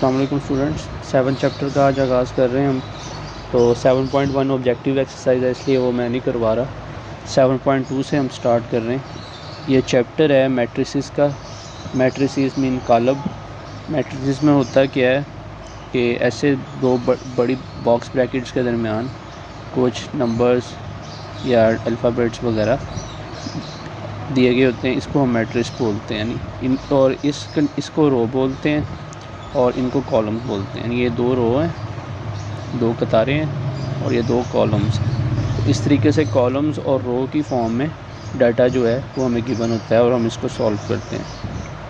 अस्सलाम वालेकुम students. 7 chapter का आज आगाज़ कर रहे हैं हम। तो 7.1 ऑब्जेक्टिव एक्सरसाइज है, इसलिए वो मैं नहीं करवा रहा। 7.2 से हम स्टार्ट कर रहे हैं। ये चैप्टर है मैट्रिसेस का। Matrices mean column. मैट्रिसेस में होता क्या है कि ऐसे दो बड़ी बॉक्स ब्रैकेट्स के दरमियान कुछ नंबर्स या अल्फ़ाबेट्स वगैरह दिए गए होते हैं, इसको हम मैट्रिक्स बोलते हैं। यानी और इसको रो बोलते हैं और इनको कॉलम्स बोलते हैं। यानी ये 2 रो हैं, 2 कतारें हैं और ये 2 कॉलम्स हैं। तो इस तरीके से कॉलम्स और रो की फॉर्म में डाटा जो है वो हमें गिवन होता है और हम इसको सॉल्व करते हैं।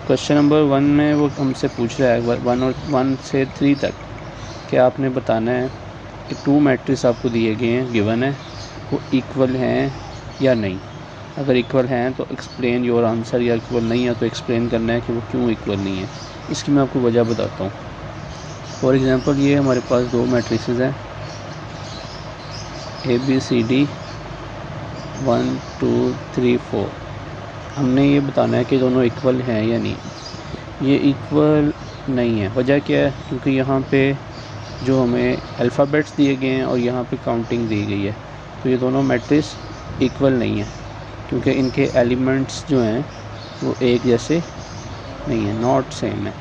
क्वेश्चन नंबर 1 में वो हमसे पूछ रहा है 1 से 3 तक कि आपने बताना है कि 2 मैट्रिक्स आपको दिए गए हैं, गिवन है, वो इक्वल हैं या नहीं। अगर इक्वल हैं तो एक्सप्लेन योर आंसर, या इक्वल नहीं है तो एक्सप्लेन करना है कि वो क्यों इक्वल नहीं है। इसकी मैं आपको वजह बताता हूँ। फॉर एग्ज़ाम्पल ये हमारे पास 2 मैट्रिसेस हैं ABCD 1 2 3 4। हमने ये बताना है कि दोनों इक्वल हैं या नहीं। ये इक्वल नहीं है। वजह क्या है? क्योंकि यहाँ पे जो हमें अल्फ़ाबेट्स दिए गए हैं और यहाँ पे काउंटिंग दी गई है, तो ये दोनों मैट्रिक्स इक्वल नहीं है क्योंकि इनके एलिमेंट्स जो हैं वो एक जैसे नहीं है, नॉट सेम है,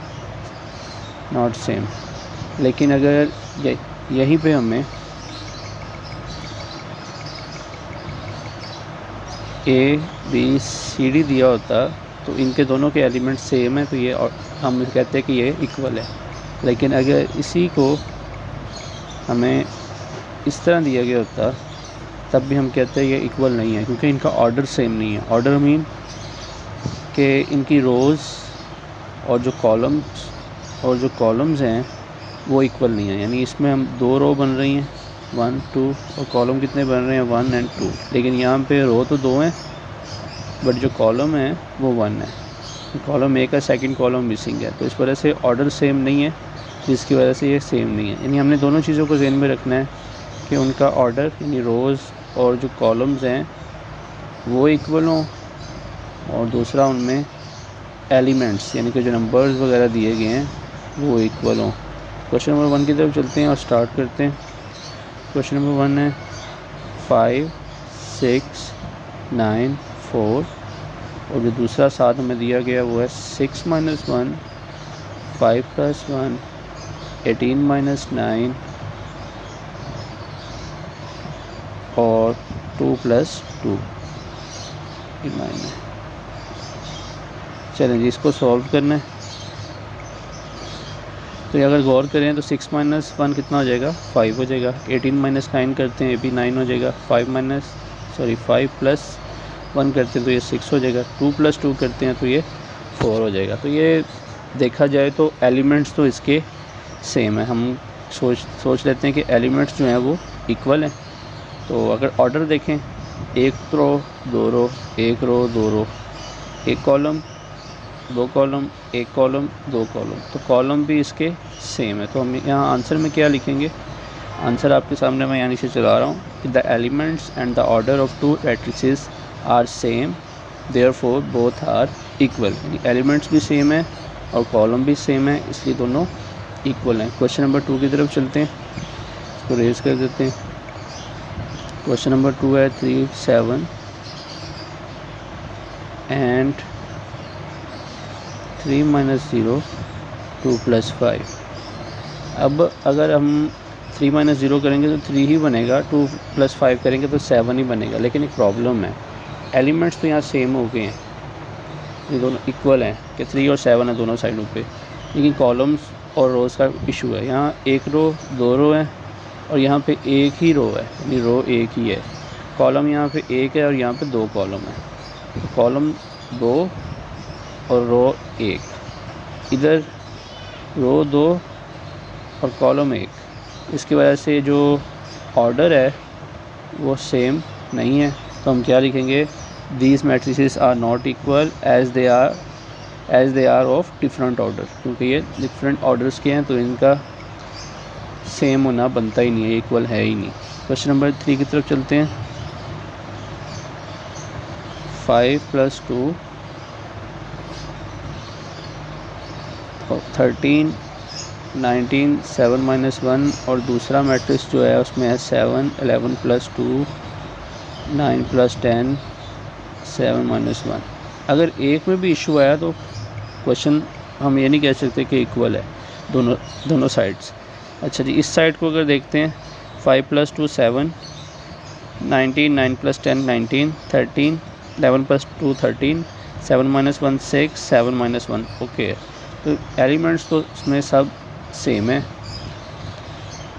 नॉट सेम। लेकिन अगर यहीं पे हमें ABCD दिया होता तो इनके दोनों के एलिमेंट्स सेम है, तो ये हम कहते हैं कि ये इक्वल है। लेकिन अगर इसी को हमें इस तरह दिया गया होता तब भी हम कहते हैं ये इक्वल नहीं है, क्योंकि इनका ऑर्डर सेम नहीं है। ऑर्डर मीन कि इनकी रोज़ और जो कॉलम्स हैं वो इक्वल नहीं है। यानी इसमें हम 2 रो बन रही हैं 1 2 और कॉलम कितने बन रहे हैं 1 और 2। लेकिन यहाँ पे रो तो 2 हैं बट जो कॉलम है वो 1 है। कॉलम 1 का सेकंड कॉलम मिसिंग है, तो इस वजह से ऑर्डर सेम नहीं है, जिसकी वजह से ये सेम नहीं है। यानी हमने दोनों चीज़ों को ज़हन में रखना है कि उनका ऑर्डर यानी रोज़ और जो कॉलम्स हैं वो इक्वल हों, और दूसरा उनमें एलिमेंट्स यानी कि जो नंबर्स वगैरह दिए गए हैं वो इक्वल हों। क्वेश्चन नंबर 1 की तरफ चलते हैं और स्टार्ट करते हैं। क्वेश्चन नंबर 1 है 5 6 9 4, और जो दूसरा साथ हमें दिया गया वो है 6 - 1 5 + 1 18 - 9 और 2 + 2 9 है। चलें जी, इसको सॉल्व करना है। तो अगर गौर करें तो 6 - 1 कितना हो जाएगा 5 हो जाएगा। 18 - 9 करते हैं ये भी 9 हो जाएगा। 5 + 1 करते हैं तो ये 6 हो जाएगा। 2 + 2 करते हैं तो ये 4 हो जाएगा। तो ये देखा जाए तो एलिमेंट्स तो इसके सेम है। हम सोच लेते हैं कि एलिमेंट्स जो हैं वो इक्वल हैं। तो अगर ऑर्डर देखें 1 रो 2 रो 1 रो 2 रो 1 कॉलम 2 कॉलम 1 कॉलम 2 कॉलम, तो कॉलम भी इसके सेम है। तो हम यहाँ आंसर में क्या लिखेंगे? आंसर आपके सामने मैं यानी से चला रहा हूँ कि the elements and the order of 2 matrices are same therefore both are equal. यानी एलिमेंट्स भी सेम है और कॉलम भी सेम है, इसलिए दोनों इक्वल हैं। क्वेश्चन नंबर 2 की तरफ चलते हैं, इसको रेज कर देते हैं। क्वेश्चन नंबर 2 है 3 7 एंड 3 - 0 2 + 5। अब अगर हम 3 - 0 करेंगे तो 3 ही बनेगा, 2 + 5 करेंगे तो 7 ही बनेगा। लेकिन एक प्रॉब्लम है, एलिमेंट्स तो यहाँ सेम हो गए हैं, ये दोनों इक्वल हैं कि 3 और 7 है दोनों साइडों पे, लेकिन कॉलम्स और रोज़ का इशू है। यहाँ 1 रो 2 रो है और यहाँ पे 1 ही रो है, यानी रो 1 ही है। कॉलम यहाँ पे 1 है और यहाँ पे 2 कॉलम है। तो कॉलम 2 और रो 1, इधर रो 2 और कॉलम 1, इसकी वजह से जो ऑर्डर है वो सेम नहीं है। तो हम क्या लिखेंगे? These matrices are not equal as they are of different order. क्योंकि ये डिफरेंट ऑर्डर्स के हैं तो इनका सेम होना बनता ही नहीं है, इक्वल है ही नहीं। क्वेश्चन नंबर 3 की तरफ चलते हैं। 5 + 2 और 13 19 7 माइनस 1 और दूसरा मैट्रिक्स जो है उसमें है 7 11 प्लस 2 9 प्लस 10 7 माइनस 1। अगर एक में भी इशू आया तो क्वेश्चन हम ये नहीं कह सकते कि इक्वल है दोनों साइड्स। अच्छा जी, इस साइड को अगर देखते हैं 5 plus 2 7 19 9 plus 10 19 13 11 plus 2 13 7 minus 1 6 7 minus 1 okay. तो एलिमेंट्स तो इसमें सब सेम है।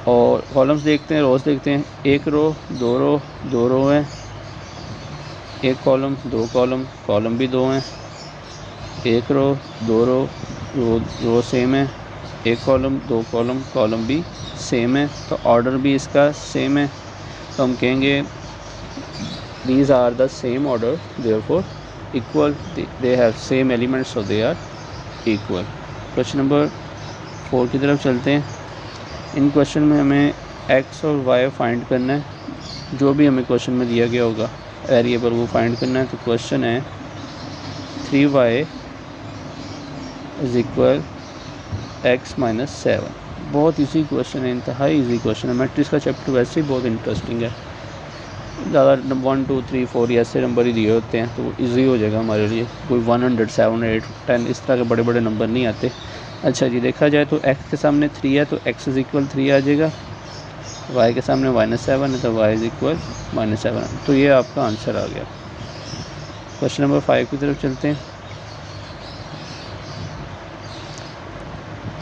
और कॉलम्स देखते हैं, रोज देखते हैं, एक रो दो रो हैं, एक कॉलम दो कॉलम भी दो हैं, एक रो दो रो सेम है, एक कॉलम दो कॉलम भी सेम है, तो ऑर्डर भी इसका सेम है। तो हम कहेंगे these are the same order therefore equal, they have same elements so they are equal। Question number 4 की तरफ चलते हैं। इन क्वेश्चन में हमें x और y फाइंड करना है। जो भी हमें क्वेश्चन में दिया गया होगा वेरिएबल वो फाइंड करना है। तो क्वेश्चन है 3y is equal x minus 7। बहुत इजी क्वेश्चन है, इंतहाई इजी क्वेश्चन है। मैट्रिक्स का चैप्टर वैसे ही बहुत इंटरेस्टिंग है। ज़्यादा 1 2 3 4 ऐसे नंबर ही दिए होते हैं तो इजी हो जाएगा हमारे लिए। कोई 100 7 8 10 इस तरह के बड़े बड़े नंबर नहीं आते। अच्छा जी, देखा जाए तो x के सामने 3 है तो x इज इक्वल 3 आ जाएगा, y के सामने -7 है तो y इज इक्वल -7। तो ये आपका आंसर आ गया। क्वेश्चन नंबर 5 की तरफ चलते हैं।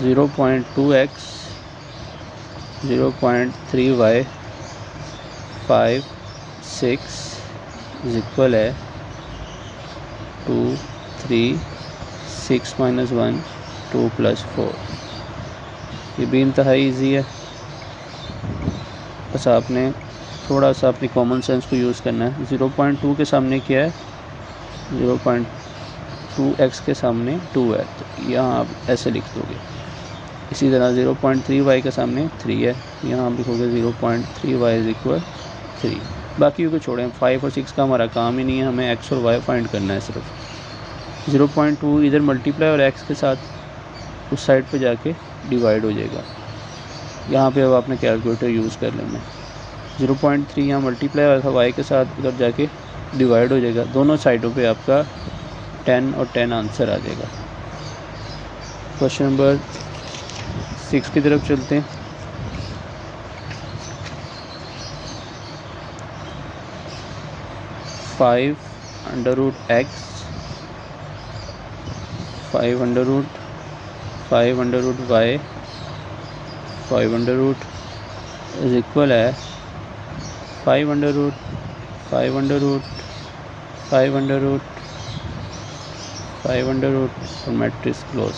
0.2x 0.3y 5 6 इज इक्वल है 2 3 6 माइनस 1 2 प्लस 4। ये भी इंतहाई ईजी है, बस आपने थोड़ा सा अपनी कॉमन सेंस को यूज़ करना है। 0.2 के सामने क्या है, 0.2x के सामने 2 है तो यहाँ आप ऐसे लिख दोगे। इसी तरह 0.3y के सामने 3 है, यहाँ आप लिखोगे 0.3y इज इक्वल 3। बाकी को छोड़ें, 5 और 6 का हमारा काम ही नहीं है, हमें x और y फाइंड करना है सिर्फ। 0.2 इधर मल्टीप्लाई और x के साथ उस साइड पे जाके डिवाइड हो जाएगा। यहाँ पे अब आपने कैलकुलेटर यूज़ कर लेना है। 0.3 यहाँ मल्टीप्लाई और y के साथ उधर जाके डिवाइड हो जाएगा। दोनों साइडों पे आपका 10 और 10 आंसर आ जाएगा। क्वेश्चन नंबर 6 की तरफ चलते हैं। Five under root x 5 under root y 5 under root is equal है 5 under root 5 under root 5 under root 5 under root और मैट्रिक्स क्लोज।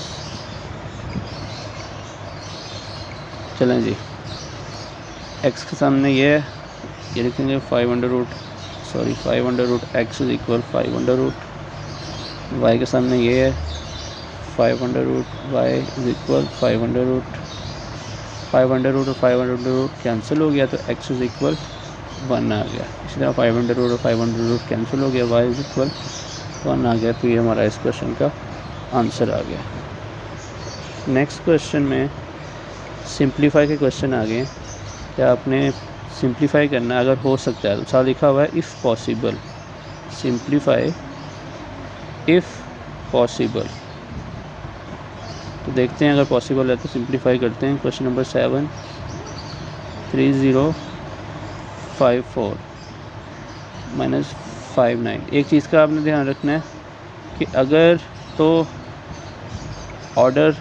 चलें जी, x के सामने ये लिखेंगे 5 under root x is equal 5 under root. y के सामने ये है 5 under root y is equal 5 under root. 5 under root और 5 अंडर रूट कैंसिल हो गया तो x इज इक्वल 1 आ गया। इसी तरह 5 अंडर रूट और 5 अंडर रूट कैंसिल हो गया, y इज इक्वल 1 आ गया। तो ये हमारा इस क्वेश्चन का आंसर आ गया। नेक्स्ट क्वेश्चन में सिंप्लीफाई के क्वेश्चन आ गए। क्या आपने सिंप्लीफाई करना अगर हो सकता है तो साथ लिखा हुआ है if possible, simplify if possible. तो देखते हैं अगर पॉसिबल है तो सिंप्लीफाई करते हैं। Question number 7 3054 minus 59। एक चीज़ का आपने ध्यान रखना है कि अगर तो ऑर्डर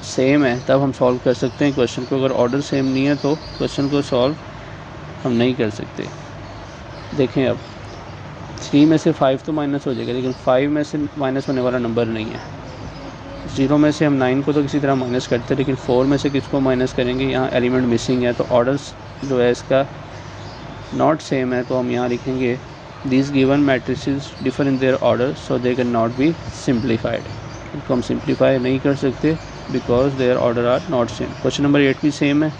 सेम है तब हम सॉल्व कर सकते हैं क्वेश्चन को, अगर ऑर्डर सेम नहीं है तो क्वेश्चन को सॉल्व हम नहीं कर सकते। देखें अब 3 में से 5 तो माइनस हो जाएगा, लेकिन 5 में से माइनस होने वाला नंबर नहीं है। 0 में से हम 9 को तो किसी तरह माइनस करते हैं, लेकिन 4 में से किसको माइनस करेंगे, यहाँ एलिमेंट मिसिंग है। तो ऑर्डर्स जो है इसका नॉट सेम है, तो हम यहाँ लिखेंगे this given matrices differ in their order so they can not be simplified. इनको हम सिंप्लीफाई नहीं कर सकते because their order are not same. Question number 8 भी सेम है,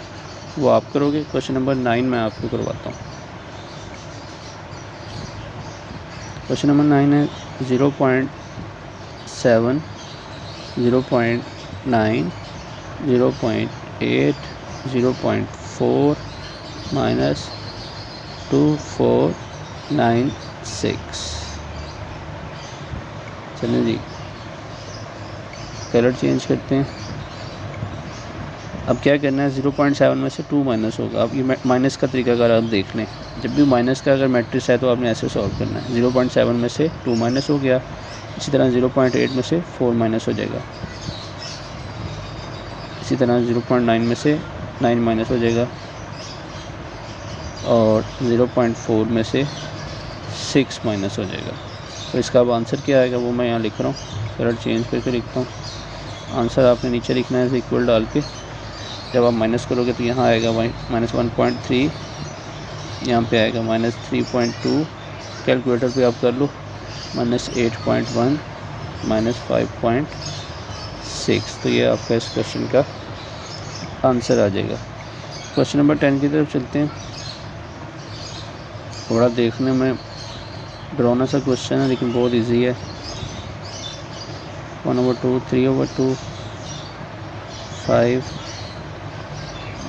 वो आप करोगे। क्वेश्चन नंबर 9 मैं आपको करवाता हूँ। क्वेश्चन नंबर 9 है 0.7 0.9 0.8 8 0.4 माइनस 2496। चलिए जी कलर चेंज करते हैं। अब क्या करना है, 0.7 में से 2 माइनस होगा। अब ये माइनस का तरीका अगर आप देख लें, जब भी माइनस का अगर मैट्रिक्स है तो आपने ऐसे सॉल्व करना है। 0.7 में से 2 माइनस हो गया, इसी तरह 0.8 में से 4 माइनस हो जाएगा, इसी तरह 0.9 में से 9 माइनस हो जाएगा, और 0.4 में से 6 माइनस हो जाएगा। तो इसका अब आंसर क्या आएगा वो मैं यहाँ लिख रहा हूँ, कलर चेंज करके लिखता हूँ। आंसर आपने नीचे लिखना है इक्वल डाल के। जब आप माइनस करोगे तो यहाँ आएगा -1.3, यहाँ पे आएगा -3.2, कैलकुलेटर पे आप कर लो, -8.1 -5.6। तो ये आपका इस क्वेश्चन का आंसर आ जाएगा। क्वेश्चन नंबर 10 की तरफ चलते हैं। थोड़ा देखने में डरावना सा क्वेश्चन है लेकिन बहुत इजी है। 1/2 3/2 5,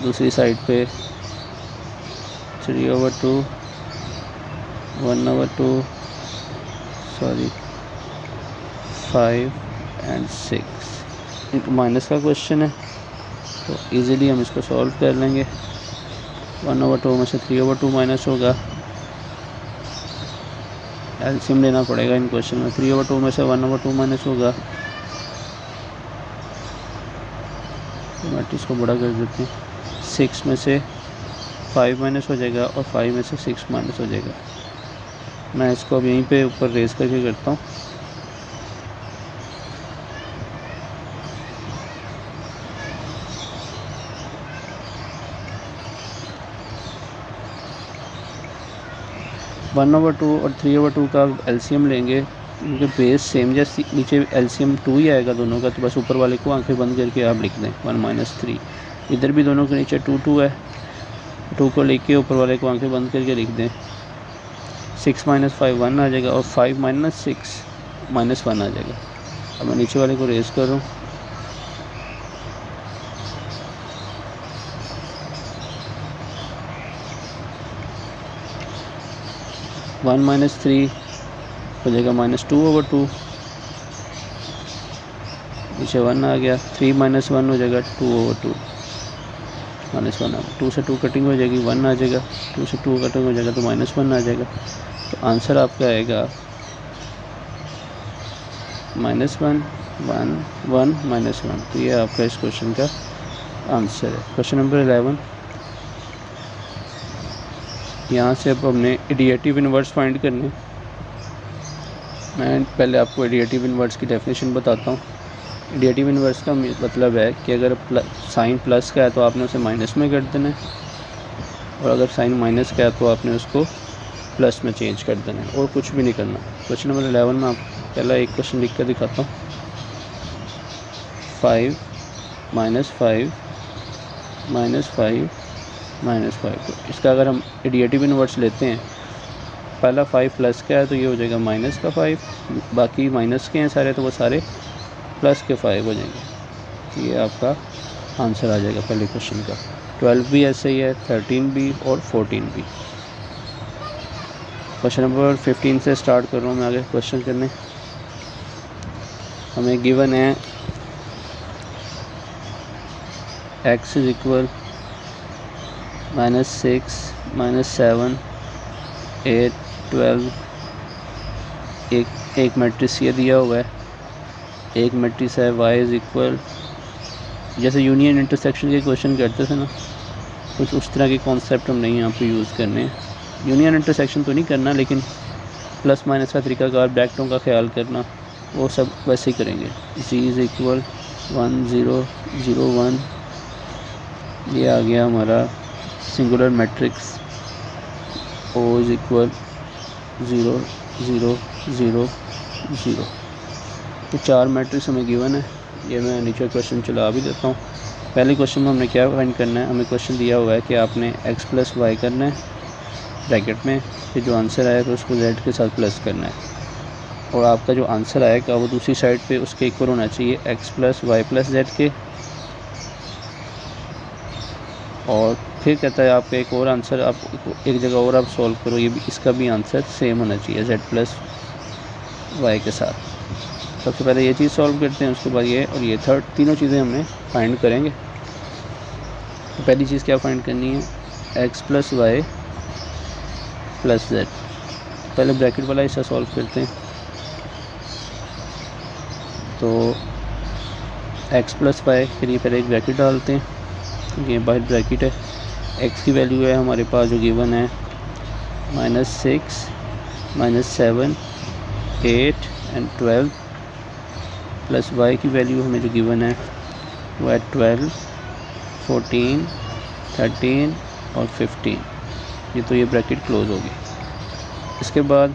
दूसरी साइड पे 3/2 1/2 सॉरी 5 एंड 6। इनको माइनस का क्वेश्चन है तो इजीली हम इसको सॉल्व कर लेंगे। 1/2 में से 3/2 माइनस होगा, एलसीएम लेना पड़ेगा इन क्वेश्चन में। 3/2 में से 1/2 माइनस होगा, मैट्रिक्स को बड़ा कर देते हैं। 6 में से 5 माइनस हो जाएगा और 5 में से 6 माइनस हो जाएगा। मैं इसको अब यहीं पे ऊपर रेस करके करता हूँ। वन ओवर 2 और 3/2 का एलसीएम लेंगे, क्योंकि बेस सेम जैसे नीचे एलसीएम 2 ही आएगा दोनों का, तो बस ऊपर वाले को आंखें बंद करके आप लिख दें 1 - 3। इधर भी दोनों के नीचे 2 है, 2 को लेके ऊपर वाले को आंखें बंद करके लिख दें। 6 - 5 1 आ जाएगा, और 5 - 6 -1 आ जाएगा। अब मैं नीचे वाले को रेस कर रहा हूँ। वन -3 हो जाएगा -2/2, नीचे 1 आ गया। 3 - 1 हो जाएगा 2/2, -1 आ गया। 2 से 2 कटिंग हो जाएगी, 1 आ जाएगा। 2 से 2 कटिंग हो जाएगा तो -1 आ जाएगा। तो आंसर आपका आएगा -1 1 1 -1। तो ये आपका इस क्वेश्चन का आंसर है। Question number 11। यहाँ से अब हमने एडिएटिव इनवर्स फाइंड करने। मैं पहले आपको एडिएटिव इनवर्स की डेफिनेशन बताता हूँ। एडिएटिव इनवर्स का मतलब है कि अगर साइन प्लस का है तो आपने उसे माइनस में कर देना है, और अगर साइन माइनस का है तो आपने उसको प्लस में चेंज कर देना है, और कुछ भी नहीं करना। क्वेश्चन नंबर 11 में आप पहला एक क्वेश्चन लिख कर दिखाता हूँ। 5 - 5 -5 -5। तो इसका अगर हम एडिएटिव इनवर्स लेते हैं, पहला 5 प्लस का है तो ये हो जाएगा माइनस का 5, बाकी माइनस के हैं सारे तो वो सारे प्लस के 5 हो जाएंगे। तो ये आपका आंसर आ जाएगा पहले क्वेश्चन का। 12 भी ऐसे ही है, 13 भी और 14 भी। क्वेश्चन नंबर 15 से स्टार्ट कर रहा हूँ मैं आगे क्वेश्चन करने। हमें गिवन है x इज इक्वल -6 -7 8 12। एक मैट्रिक्स ये दिया हुआ है, एक मैट्रिक्स है y इज इक्वल, जैसे यूनियन इंटरसेक्शन के क्वेश्चन करते थे ना, कुछ उस तरह के कॉन्सेप्ट हम नहीं यहाँ पे यूज़ करने हैं। यूनियन इंटरसेक्शन तो नहीं करना, लेकिन प्लस माइनस का तरीकाकार, ब्रैकेटों का ख्याल करना, वो सब वैसे ही करेंगे। z is equal 1 0 0 1। ये आ गया हमारा singular matrix O is equal 0 0 0 0। तो 4 मैट्रिक्स हमें गिवन है। ये मैं नीचे क्वेश्चन चला भी देता हूँ। पहले क्वेश्चन में हमने क्या फाइंड करना है, हमें क्वेश्चन दिया हुआ है कि आपने x + y करना है ब्रैकेट में, फिर जो आंसर आया तो उसको z के साथ प्लस करना है, और आपका जो आंसर आएगा वो दूसरी साइड पे उसके इक्वल होना चाहिए x + y + z के। और फिर कहता है आपका एक और आंसर आप एक जगह और आप सॉल्व करो, ये भी इसका भी आंसर सेम होना चाहिए z प्लस वाई के साथ। सबसे पहले ये चीज़ सॉल्व करते हैं, उसके बाद ये और ये थर्ड, तीनों चीज़ें हमने फाइंड करेंगे। तो पहली चीज़ क्या फाइंड करनी है, x plus y plus z। पहले ब्रैकेट वाला हिस्सा सॉल्व करते हैं। तो x प्लस वाई के लिए पहले एक ब्रैकेट डालते हैं, ये बाहर ब्रैकेट है। x की वैल्यू है हमारे पास जो गिवन है -6 -7 8 एंड 12 प्लस y की वैल्यू हमें जो गिवन है वो है 12 14 13 और 15। ये तो ये ब्रैकेट क्लोज होगी। इसके बाद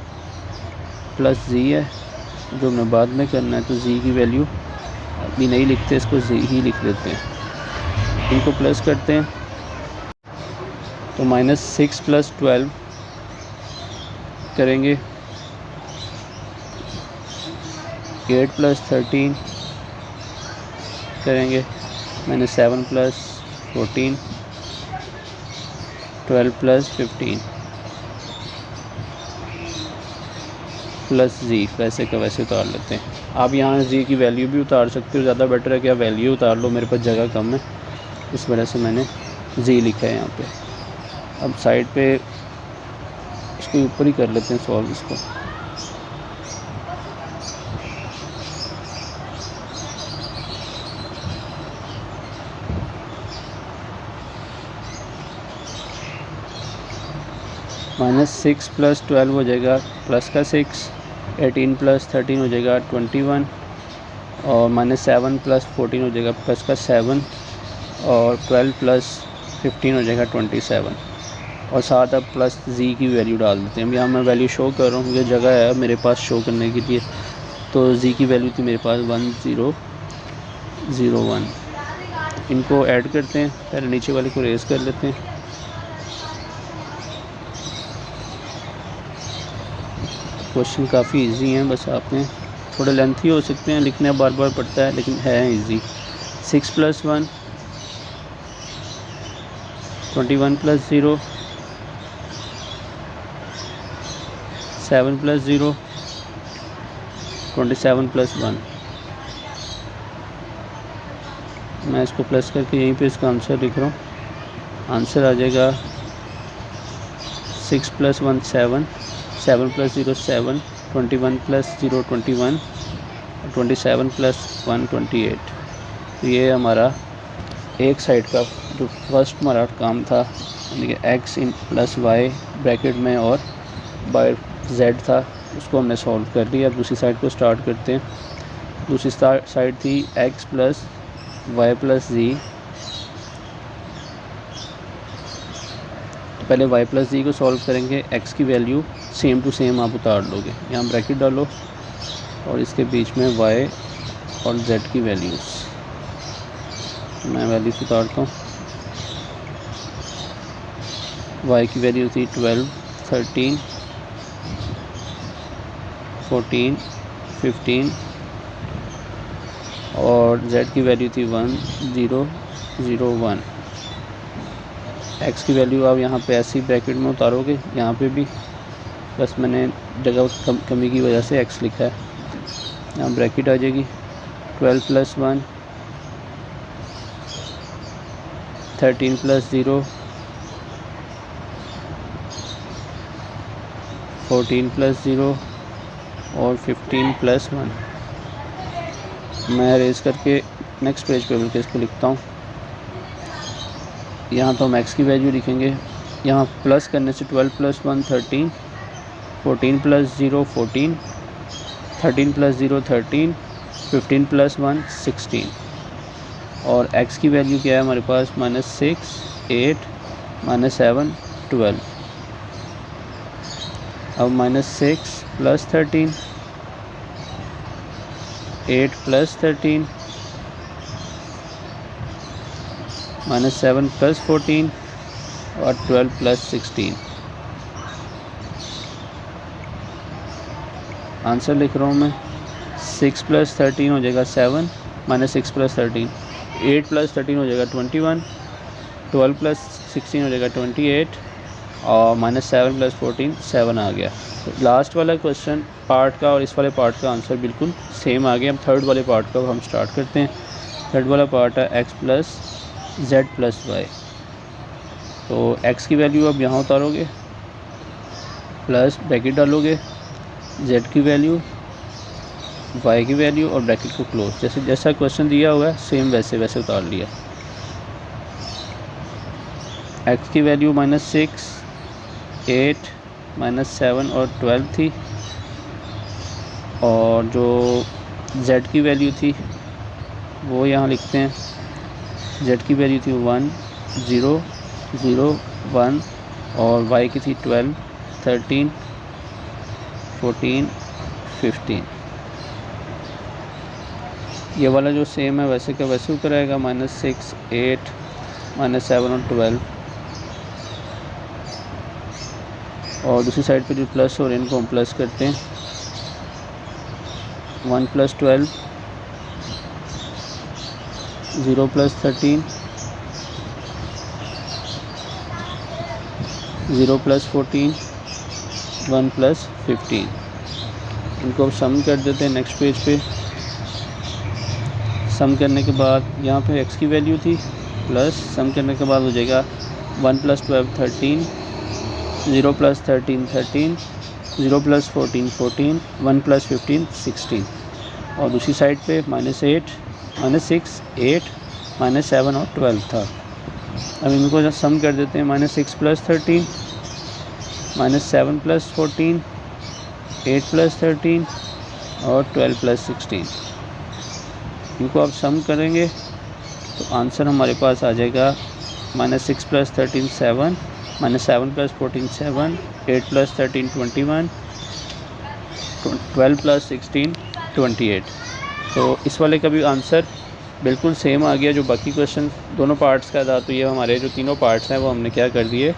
प्लस z है जो हमें बाद में करना है, तो z की वैल्यू अभी नहीं लिखते, इसको z ही लिख देते हैं। इनको प्लस करते हैं तो -6 प्लस 12 करेंगे, 8 प्लस 13 करेंगे, -7 प्लस 14 12 प्लस 15 प्लस z, वैसे का वैसे उतार लेते हैं। आप यहाँ z की वैल्यू भी उतार सकते हो, ज़्यादा बेटर है कि आप वैल्यू उतार लो, मेरे पास जगह कम है इस वजह से मैंने z लिखा है यहाँ पे। अब साइड पे इसको ऊपर ही कर लेते हैं सॉल्व इसको। -6 प्लस 12 हो जाएगा प्लस का 6, 18 प्लस 13 हो जाएगा 21 और -7 प्लस 14 हो जाएगा प्लस का 7 और 12 प्लस 15 हो जाएगा 27 और साथ अब प्लस z की वैल्यू डाल देते हैं। अब यहाँ मैं वैल्यू शो कर रहा हूँ, ये जगह है मेरे पास शो करने के लिए। तो z की वैल्यू थी मेरे पास 1001। इनको ऐड करते हैं, पहले नीचे वाले को रेज़ कर लेते हैं। क्वेश्चन काफ़ी इजी हैं, बस आपने थोड़े लेंथी हो सकते हैं, लिखने बार बार पड़ता है लेकिन है easy. 6 plus 1 21 plus 0, 7 plus 0 27 plus 1। मैं इसको प्लस करके यहीं पे इसका आंसर लिख रहा हूँ। आंसर आ जाएगा 6 प्लस 1 7, 7 प्लस 0 7, 21 प्लस 0 21, 27 प्लस 1 28। तो ये हमारा एक साइड का जो फर्स्ट हमारा काम था, यानी कि x in plus Y bracket में और बाय z था, उसको हमने सॉल्व कर लिया। अब दूसरी साइड को स्टार्ट करते हैं। दूसरी साइड थी x plus y plus z। तो पहले y प्लस z को सॉल्व करेंगे। x की वैल्यू सेम टू सेम आप उतार लोगे, यहाँ ब्रैकेट डालो और इसके बीच में y और z की वैल्यूज़ मैं वैल्यूज़ उतारता हूँ। y की वैल्यू थी 12 13 14 15 और z की वैल्यू थी 1 0 0 1। x की वैल्यू आप यहाँ पे ऐसी ब्रैकेट में उतारोगे, यहाँ पे भी, बस मैंने जगह कमी की वजह से x लिखा है। यहाँ ब्रैकेट आ जाएगी 12 प्लस 1 13 प्लस 0 14 प्लस 0 और 15 प्लस 1। मैं रेज़ करके नेक्स्ट पेज पे मिलकर इसको लिखता हूँ। यहाँ तो हम x की वैल्यू लिखेंगे, यहाँ प्लस करने से 12 प्लस 1 13, 14 प्लस 0 14, 13 प्लस 0 13, 15 प्लस 1 16 और x की वैल्यू क्या है हमारे पास -6 8 -7 12। अब -6 प्लस 13 8 प्लस 13 -7 प्लस 14 और 12 प्लस 16। आंसर लिख रहा हूँ मैं। 6 प्लस 13 हो जाएगा 7 -6 प्लस 13, 8 प्लस 13 हो जाएगा 21 12 प्लस 16 हो जाएगा 28 और -7 प्लस 14 7 आ गया। तो लास्ट वाला क्वेश्चन पार्ट का और इस वाले पार्ट का आंसर बिल्कुल सेम आ गया। हम थर्ड वाले पार्ट का हम स्टार्ट करते हैं। थर्ड वाला पार्ट है x plus z plus y. तो x की वैल्यू अब यहाँ उतारोगे, प्लस ब्रैकेट डालोगे, z की वैल्यू, y की वैल्यू और ब्रैकेट को क्लोज। जैसा क्वेश्चन दिया हुआ है सेम वैसे उतार लिया। x की वैल्यू -6, 8, -7 और 12 थी, और जो z की वैल्यू थी वो यहाँ लिखते हैं। z की वैल्यू थी 1, 0, 0, 1 और y की थी 12, 13, 14, 15। ये वाला जो सेम है वैसे का वैसे उतर आएगा, -6, 8, -7 और 12। और दूसरी साइड पे जो प्लस और इनको हम प्लस करते हैं। 1 प्लस 12, 0 प्लस 13, 0 प्लस 14, 1 प्लस 15। इनको अब सम कर देते हैं नेक्स्ट पेज पे। सम करने के बाद यहाँ पे x की वैल्यू थी, प्लस सम करने के बाद हो जाएगा 1 प्लस 12 13, 0 प्लस 13 13, 0 प्लस 14 14, 1 प्लस 15 16। और दूसरी साइड पे -6, 8, -7 और 12 था। अब इनको जब सम कर देते हैं, -6 प्लस 13, -7 प्लस 14, 8 प्लस 13 और 12 प्लस 16। इनको अब सम करेंगे तो आंसर हमारे पास आ जाएगा -6 प्लस 13 7, -7 प्लस 14 7, 8 प्लस 13 21, 12 प्लस 16 28। तो इस वाले का भी आंसर बिल्कुल सेम आ गया जो बाकी क्वेश्चन दोनों पार्ट्स का था। तो ये हमारे जो तीनों पार्ट्स हैं वो हमने क्या कर दिए,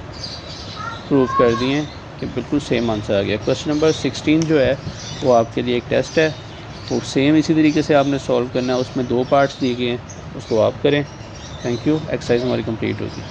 प्रूव कर दिए कि बिल्कुल सेम आंसर आ गया। क्वेश्चन नंबर 16 जो है वो आपके लिए एक टेस्ट है, वो सेम इसी तरीके से आपने सॉल्व करना है। उसमें 2 पार्ट्स दिए गए हैं, उसको आप करें। Thank you. एक्सरसाइज हमारी कंप्लीट होगी।